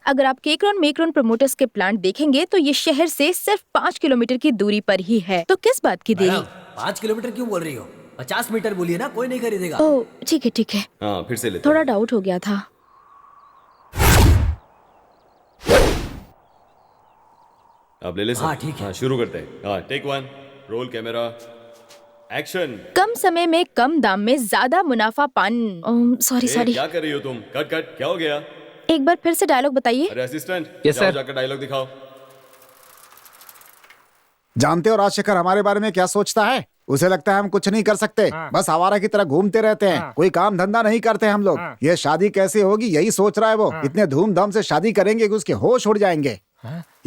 अगर आप केकरॉन मेकरॉन प्रमोटर्स के प्लांट देखेंगे तो ये शहर से सिर्फ 5 किलोमीटर की दूरी पर ही है। तो किस बात की देरी? 5 किलोमीटर क्यों बोल रही हो? 50 मीटर बोलिए ना, कोई नहीं खरीदेगा। ओह ठीक है ठीक है। हाँ फिर से लेते थोड़ा डाउट हो गया था। आप ले ले सर। हाँ, ठीक है। हाँ शुरू करते हैं। हाँ टेक 1, रोल कैमरा, एक्शन। कम समय में कम दाम में ज्यादा मुनाफा पान। सॉरी क्या कर रही हो तुम? कट कट, क्या हो गया? एक बार फिर से डायलॉग बताइए। अरे असिस्टेंट, Yes, जाओ sir. जाकर डायलॉग दिखाओ। जानते हो राजशेखर हमारे बारे में क्या सोचता है? उसे लगता है हम कुछ नहीं कर सकते, बस आवारा की तरह घूमते रहते हैं, कोई काम धंधा नहीं करते हम लोग। ये शादी कैसे होगी यही सोच रहा है वो। इतने धूमधाम से शादी करेंगे कि उसके होश उड़ जाएंगे।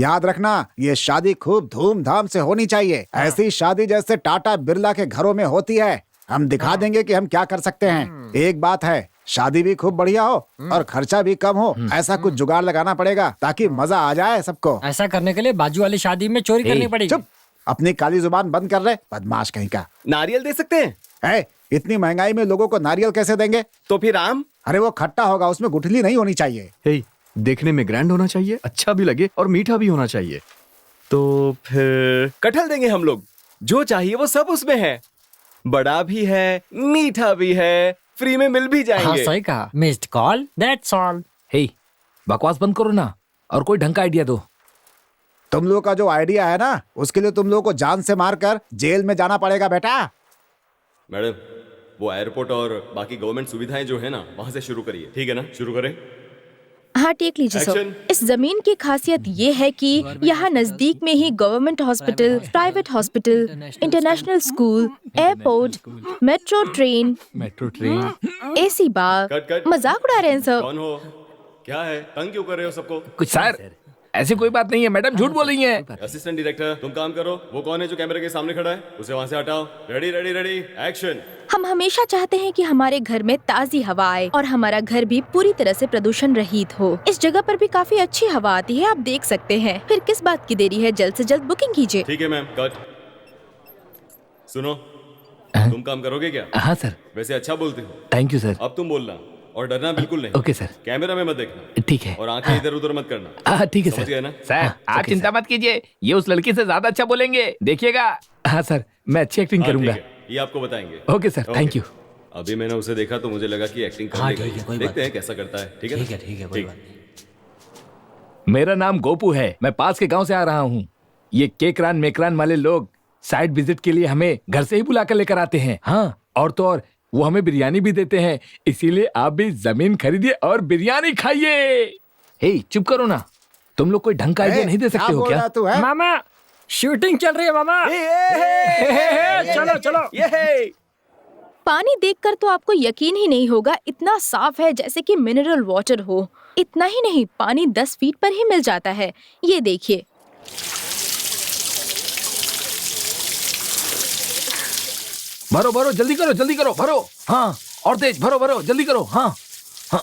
याद रखना, ये शादी खूब धूमधाम से होनी चाहिए। ऐसी शादी जैसे टाटा बिरला के घरों में होती है। हम दिखा देंगे कि हम क्या कर सकते हैं। एक बात है, शादी भी खूब बढ़िया हो और खर्चा भी कम हो। ऐसा कुछ जुगाड़ लगाना पड़ेगा ताकि मजा आ जाए सबको। ऐसा करने के लिए बाजू वाली शादी में चोरी करनी पड़ेगी। चुप, अपनी काली जुबान बंद कर रहे, बदमाश कहीं का। नारियल दे सकते हैं? इतनी महंगाई में लोगों को नारियल कैसे देंगे? तो फिर आम? अरे वो खट्टा होगा, उसमें गुठली नहीं होनी चाहिए। हे, देखने में ग्रैंड होना चाहिए, अच्छा भी लगे और मीठा भी होना चाहिए। तो फिर कटहल देंगे हम लोग। जो चाहिए वो सब उसमें है, बड़ा भी है, मीठा भी है, फ्री में मिल भी हाँ जाएंगे। सही कहा। Missed call, that's all. Hey, बकवास बंद करो ना और कोई ढंग का आइडिया दो। तुम लोगों का जो आइडिया है ना, उसके लिए तुम लोगों को जान से मारकर जेल में जाना पड़ेगा बेटा। मैडम, वो एयरपोर्ट और बाकी गवर्नमेंट सुविधाएं जो है ना, वहाँ से शुरू करिए। ठीक है ना? शुरू करें। हाँ टेक लीजिए सर। Action. इस जमीन की खासियत ये है कि यहाँ नजदीक में ही government hospital, private hospital, international school, airport, metro train, AC bar. Cut cut. मजाक उड़ा रहे हैं सर। कौन हो? क्या है? तंग क्यों कर रहे हो सबको? कुछ सर, ऐसी कोई बात नहीं है, मैडम झूठ बोल रही हैं। असिस्टेंट डायरेक्टर, तुम काम करो। वो कौन है जो कैमरे के सामने खड़ा है? उसे वहाँ से हटाओ। Ready ready ready, action. हम हमेशा चाहते हैं कि हमारे घर में ताजी हवा आए और हमारा घर भी पूरी तरह से प्रदूषण रहित हो। इस जगह पर भी काफी अच्छी हवा आती है, आप देख सकते हैं। फिर किस बात की देरी है, जल्द से जल्द बुकिंग कीजिए। ठीक है मैम, कट। सुनो, तुम काम करोगे क्या? हाँ सर। वैसे अच्छा बोलते हो। Thank you sir. अब तुम बोलना और डरना बिल्कुल नहीं। Okay sir. कैमरा में मत देखना ठीक है। और आंखें इधर उधर मत करना। ठीक है समझ गए सर। ना? सर आप चिंता मत कीजिए, ये उस लड़की से ज्यादा अच्छा बोलेंगे, देखिएगा। हाँ सर, मैं अच्छी एक्टिंग हाँ, करूंगा। ठीक है, ये आपको बताएंगे। Okay sir, thank you. अभी मैंने उसे देखा तो मुझे लगा कि एक्टिंग कर हाँ, लेगा। ठीक है, कोई देखते बात हैं कैसा करता है। ठीक है ना? ठीक है, कोई बात नहीं। मेरा नाम गोपू है, मैं पास के गांव से आ रहा हूँ। ये केकरान मेकरान वाले लोग साइड विजिट के लिए हमें घर से ही बुला कर लेकर आते हैं। हाँ, और तो और वो हमें बिरयानी भी देते हैं, इसीलिए आप भी जमीन खरीदिए और बिरयानी खाइए। हे चुप करो ना, तुम लोग कोई ढंग का आइडिया नहीं दे सकते हो क्या? तू है? मामा शूटिंग चल रही है मामा। चलो चलो। पानी देखकर तो आपको यकीन ही नहीं होगा, इतना साफ है जैसे कि मिनरल वाटर हो। इतना ही नहीं, पानी 10 फीट पर ही मिल जाता है। ये देखिए। भरो भरो, जल्दी करो भरो। हाँ, और तेज भरो भरो, जल्दी करो। हाँ, हाँ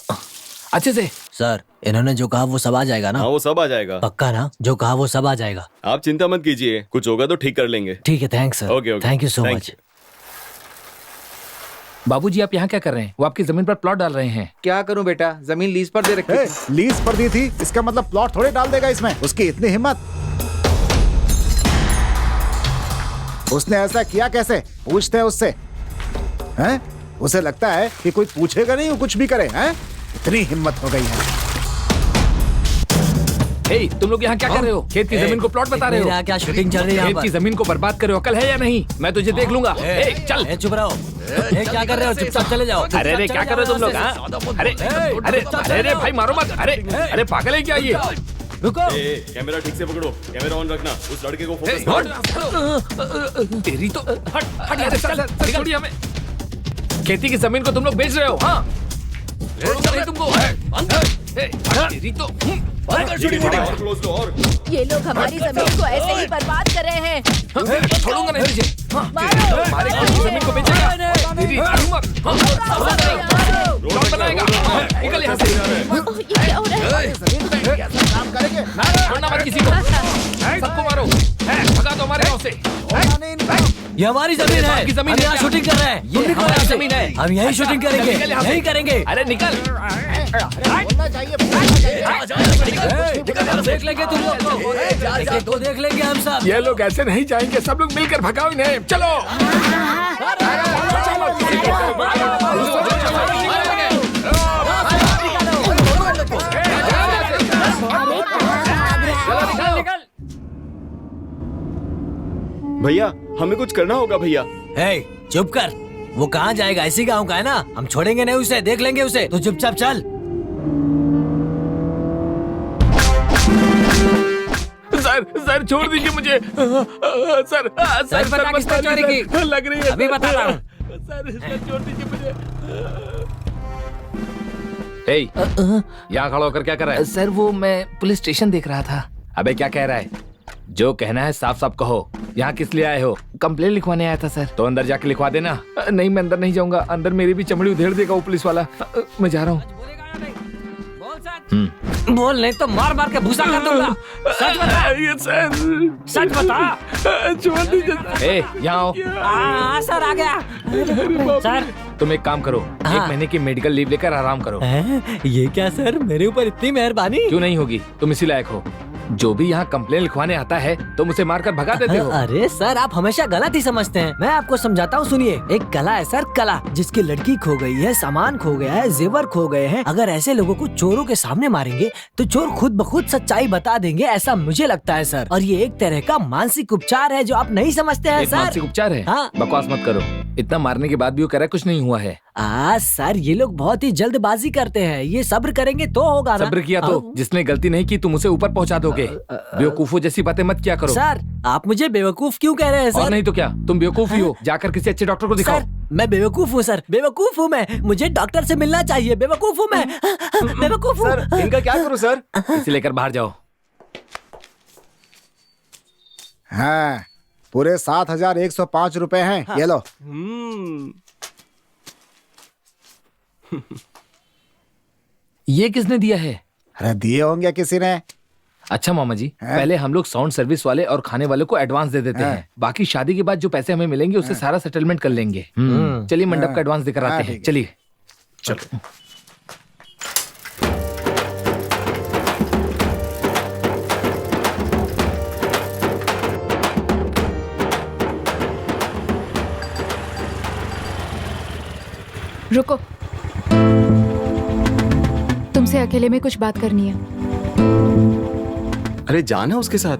अच्छे से। सर, इन्होंने जो कहा वो सब आ जाएगा ना? हाँ वो सब आ जाएगा। पक्का ना? जो कहा वो सब आ जाएगा। आप चिंता मत कीजिए, कुछ होगा तो ठीक कर लेंगे। ठीक है, thanks sir. Okay, okay. Thank you so Thank much. you. बाबूजी आप यहाँ क्या कर रहे हैं? वो आपकी जमीन पर प्लॉट डाल रहे हैं। क्या करूं बेटा, जमीन लीज पर दे रखी थी। लीज पर दी थी, इसका मतलब प्लॉट थोड़े डाल देगा इसमें। उसकी इतनी हिम्मत। उसने ऐसा किया कैसे? पूछते हैं उससे। हैं? उसे लगता है कि कोई पूछेगा नहीं, वो कुछ भी करे। हैं? इतनी हिम्मत हो गई है। हे, तुम लोग यहाँ क्या कर रहे हो? खेत की जमीन को प्लॉट बता रहे हो? यहाँ क्या शूटिंग चल रही है यहाँ खेत पर? की जमीन को बर्बाद कर रहे हो, अकल है या नहीं? मैं तुझे देख लूंगा। हे, चल। चुप रहो। क्या कर रहे हो? चुपचाप चले जाओ। अरे अरे क्या कर रहे हो तुम लोग? हाँ? अरे अरे अरे भाई मारो मत। अरे पागल है क्या ये? रुको। कैमरा ठीक से पकड़ो, कैमरा ऑन रखना, उस लड़के को फोकस करो। तेरी तो हट यार, चल छोड़िए हमें। खेती की जमीन को तुम लोग बेच रहे हो? हाँ, छोड़ूंगा नहीं तुमको। तेरी तो क्लोज लो और ये लोग हमारी जमीन को ऐसे ही बर्बाद कर रहे हैं। छोड़ूंगा नहीं तुझे। हमारे खेती की जमीन को बेचेगा? तेरी प्लॉट बनाएगा। निकल यहाँ से। ओह, ये क्या हो रहा है? काम करेंगे। छोड़ना मत किसी को, सबको मारो। भगा दो हमारे गाँव से। ये हमारी जमीन है। आपकी जमीन हम है यहाँ क्या? शूटिंग कर रहे हैं। ये निकलो हमारी यहाँ से। जमीन है। हम यही शूटिंग करेंगे, निकल यहाँ से। यही करेंगे। अरे निकल। बोलना चाहिए। देख लेंगे तुम लोग को। देखेंगे तो देख लेंगे हम सब। ये लोग ऐसे नहीं जाएंगे, सब लोग मिलकर भगाओ इन्हें। चलो भैया हमें कुछ करना होगा भैया। हे, चुप कर। वो कहाँ जाएगा? इसी गाँव का है ना, हम छोड़ेंगे नहीं उसे, देख लेंगे उसे। तो चुपचाप चल। सर छोड़ दीजिए मुझे। सर बता किसने चोरी की? लग रही है। अभी बताता हूँ। सर छोड़ दीजिए मुझे। यहाँ खड़ा होकर क्या कर रहा है? सर वो मैं पुलिस स्टेशन देख रहा था। अबे क्या कह रहा है? जो कहना है साफ साफ कहो। यहाँ किस लिए आए हो? कंप्लेन लिखवाने आया था सर। तो अंदर जाके लिखवा देना। नहीं मैं अंदर नहीं जाऊंगा, अंदर मेरी भी चमड़ी उधेड़ देगा वो पुलिस वाला। मैं जा रहा हूँ। बोल नहीं तो मार मार के भूसा कर दूंगा। सच बता। ये सर सच बता। छोड़ दीजिए। यहाँ आओ। हाँ सर आ गया। सर तुम एक काम करो, एक महीने की मेडिकल लीव लेकर आराम करो। ये क्या सर, मेरे ऊपर इतनी मेहरबानी? क्यों नहीं होगी, तुम इसी लायक हो। जो भी यहाँ कंप्लेन लिखवाने आता है तुम उसे मारकर भगा देते हो। अरे सर, आप हमेशा गलत ही समझते हैं। मैं आपको समझाता हूँ, सुनिए। एक कला है सर, कला, जिसकी लड़की खो गई है, सामान खो गया है, जेवर खो गए हैं। अगर ऐसे लोगों को चोरों के सामने मारेंगे तो चोर खुद ब खुद सच्चाई बता देंगे, ऐसा मुझे लगता है सर। और ये एक तरह का मानसिक उपचार है जो आप नहीं समझते हैं सर। मानसिक उपचार है? हाँ। बकवास मत करो। इतना मारने के बाद भी वो कह रहा है कुछ नहीं हुआ है। सर ये लोग बहुत ही जल्दबाजी करते हैं। ये सब्र करेंगे तो होगा ना। सब्र किया तो जिसने गलती नहीं की तुम उसे ऊपर पहुंचा दोगे। बेवकूफों जैसी बातें मत किया करो। सर आप मुझे बेवकूफ क्यों कह रहे हैं और सर? नहीं तो क्या, तुम बेवकूफ ही हो। जाकर किसी अच्छे डॉक्टर को दिखाओ। सर मैं बेवकूफ हूँ सर, बेवकूफ हूँ मैं। मुझे डॉक्टर से मिलना चाहिए। बेवकूफ हूँ मैं, बेवकूफ हूँ। सर इनका क्या करूं सर? इसे लेकर बाहर जाओ। हाँ, पूरे 7,105 रुपए हैं। ये लो। ये किसने दिया है? अरे दिए होंगे किसी ने। अच्छा मामा जी, पहले हम लोग साउंड सर्विस वाले और खाने वाले को एडवांस दे देते हैं। बाकी शादी के बाद जो पैसे हमें मिलेंगे उससे सारा सेटलमेंट कर लेंगे। चलिए मंडप का एडवांस देकर आते हैं। चलिए चलो। रुको, तुमसे अकेले में कुछ बात करनी है। अरे जाना उसके साथ।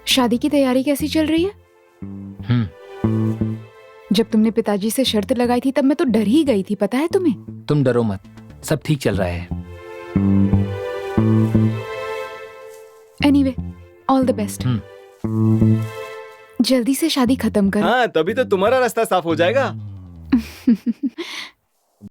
शादी की तैयारी कैसी चल रही है? जब तुमने पिताजी से शर्त लगाई थी तब मैं तो डर ही गई थी, पता है तुम्हें? तुम डरो मत, सब ठीक चल रहा है। Anyway, all the best. जल्दी से शादी खत्म करो। हाँ तभी तो तुम्हारा रास्ता साफ हो जाएगा।